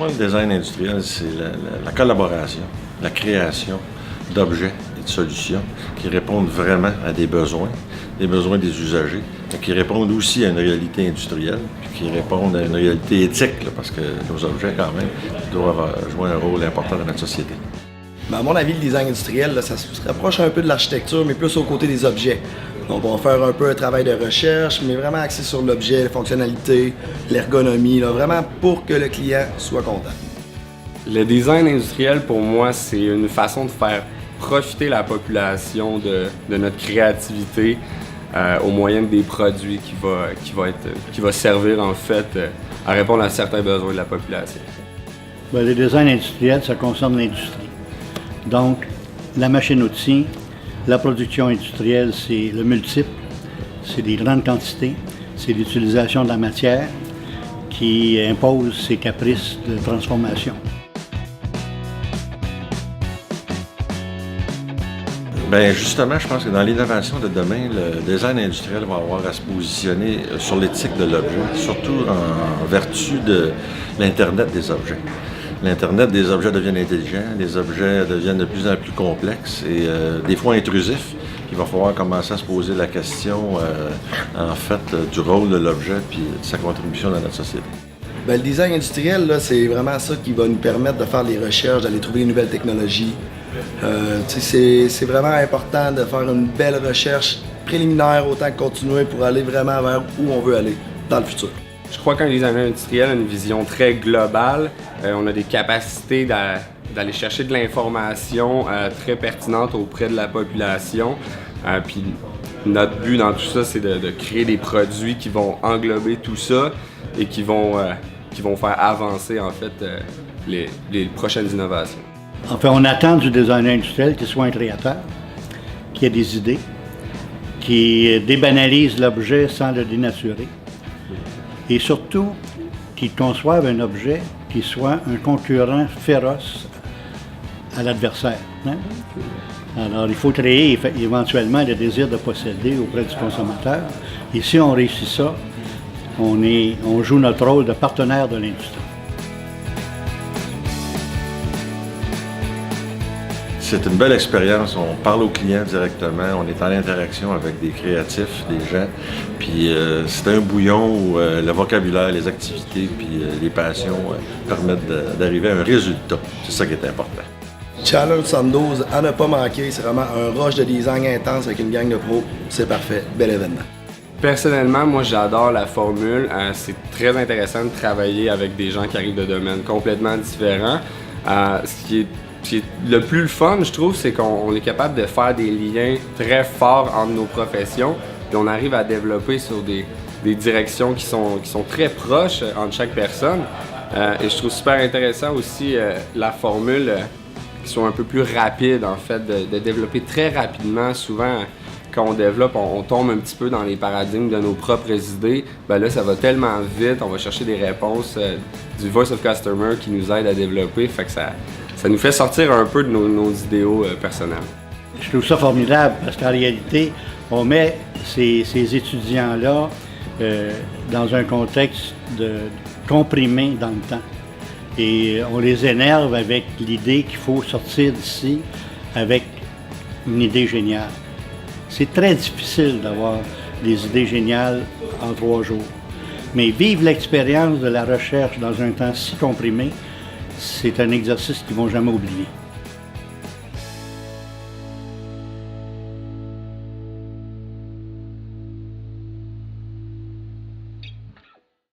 moi, le design industriel, c'est la collaboration, la création d'objets et de solutions qui répondent vraiment à des besoins des usagers, mais qui répondent aussi à une réalité industrielle, puis qui répondent à une réalité éthique, là, parce que nos objets, quand même, doivent jouer un rôle important dans notre société. À mon avis, le design industriel, là, ça se rapproche un peu de l'architecture, mais plus aux côtés des objets. Donc, on va faire un peu un travail de recherche, mais vraiment axé sur l'objet, la fonctionnalité, l'ergonomie, là, vraiment pour que le client soit content. Le design industriel, pour moi, c'est une façon de faire profiter la population de notre créativité au moyen des produits qui va servir, en fait, à répondre à certains besoins de la population. Bien, le design industriel, ça concerne l'industrie. Donc, la machine-outil, la production industrielle, c'est le multiple, c'est des grandes quantités, c'est l'utilisation de la matière qui impose ses caprices de transformation. Bien, justement, je pense que dans l'innovation de demain, le design industriel va avoir à se positionner sur l'éthique de l'objet, surtout en vertu de l'Internet des objets. L'Internet des objets devient intelligent, les objets deviennent de plus en plus complexes et des fois intrusifs. Il va falloir commencer à se poser la question, en fait, du rôle de l'objet puis de sa contribution dans notre société. Bien, le design industriel, là, c'est vraiment ça qui va nous permettre de faire des recherches, d'aller trouver des nouvelles technologies. C'est vraiment important de faire une belle recherche préliminaire autant que continuer pour aller vraiment vers où on veut aller dans le futur. Je crois qu'un designer industriel a une vision très globale. On a des capacités d'aller chercher de l'information très pertinente auprès de la population. Puis notre but dans tout ça, c'est de créer des produits qui vont englober tout ça et qui vont faire avancer en fait les prochaines innovations. Enfin, on attend du designer industriel qu'il soit un créateur, qui ait des idées, qui débanalise l'objet sans le dénaturer. Et surtout, qu'ils conçoivent un objet qui soit un concurrent féroce à l'adversaire. Hein? Alors, il faut créer éventuellement le désir de posséder auprès du consommateur. Et si on réussit ça, on joue notre rôle de partenaire de l'industrie. C'est une belle expérience, on parle aux clients directement, on est en interaction avec des créatifs, des gens, puis c'est un bouillon où le vocabulaire, les activités, puis les passions permettent d'arriver à un résultat. C'est ça qui est important. Challenge 72, à ne pas manquer, c'est vraiment un rush de design intense avec une gang de pros, c'est parfait, bel événement. Personnellement, moi j'adore la formule, c'est très intéressant de travailler avec des gens qui arrivent de domaines complètement différents. Ce qui est le plus fun, je trouve, c'est qu'on est capable de faire des liens très forts entre nos professions, puis on arrive à développer sur des directions qui sont très proches entre chaque personne. Et je trouve super intéressant aussi la formule qui soit un peu plus rapide, en fait, de développer très rapidement. Souvent, quand on développe, on tombe un petit peu dans les paradigmes de nos propres idées. Ben là, ça va tellement vite, on va chercher des réponses du Voice of Customer qui nous aide à développer, fait que ça nous fait sortir un peu de nos idéaux personnels. Je trouve ça formidable parce qu'en réalité, on met ces étudiants-là dans un contexte comprimé dans le temps. Et on les énerve avec l'idée qu'il faut sortir d'ici avec une idée géniale. C'est très difficile d'avoir des idées géniales en 3 jours. Mais vivre l'expérience de la recherche dans un temps si comprimé, c'est un exercice qu'ils ne vont jamais oublier.